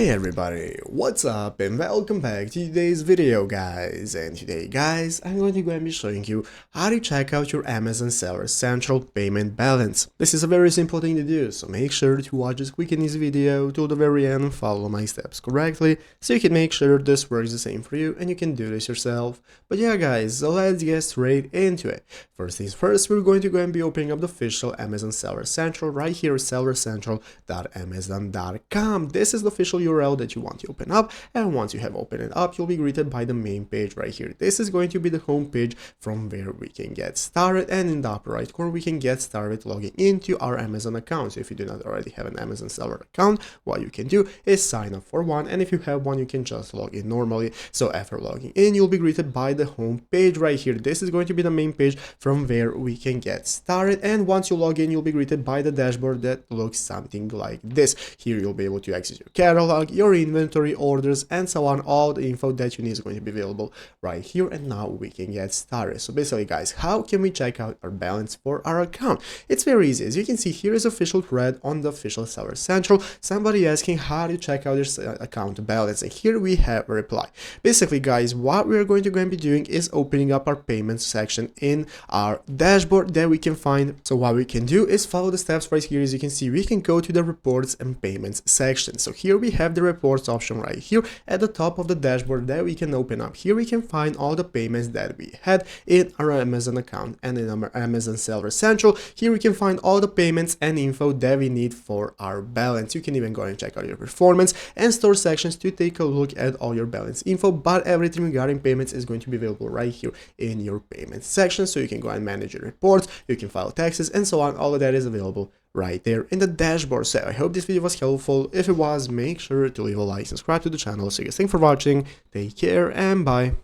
Hey everybody, what's up and welcome back to today's video guys, and today guys I'm going to be showing you how to check out your Amazon Seller Central payment balance. This is a very simple thing to do, so make sure to watch this quick and easy video till the very end and follow my steps correctly so you can make sure this works the same for you and you can do this yourself. But yeah guys, so let's get straight into it. First things first, we're going to go and be opening up the official Amazon Seller Central right here, sellercentral.amazon.com. This is the official URL that you want to open up, and once you have opened it up, you'll be greeted by the main page right here. This is going to be the home page from where we can get started, and in the upper right corner we can get started logging into our Amazon account. So if you do not already have an Amazon Seller account, what you can do is sign up for one, and if you have one you can just log in normally. So after logging in, you'll be greeted by the home page right here. This is going to be the main page from where we can get started, and once you log in, you'll be greeted by the dashboard that looks something like this. Here you'll be able to access your catalog, your inventory, orders, and so on. All the info that you need is going to be available right here, and now we can get started. So basically guys, how can we check out our balance for our account? It's very easy. As you can see, here is official thread on the official Seller Central, somebody asking how to check out your account balance, and here we have a reply. Basically guys, what we're going to be doing is opening up our payments section in our dashboard that we can find. So what we can do is follow the steps right here. As you can see, we can go to the reports and payments section. So here we have the reports option right here at the top of the dashboard that we can open up. Here we can find all the payments that we had in our Amazon account and in our Amazon Seller Central. Here we can find all the payments and info that we need for our balance. You can even go and check out your performance and store sections to take a look at all your balance info, but everything regarding payments is going to be available right here in your payments section. So you can go and manage your reports, you can file taxes, and so on. All of that is available right there in the dashboard. So I hope this video was helpful. If it was, make sure to leave a like, subscribe to the channel. So guys, thanks for watching, take care, and bye.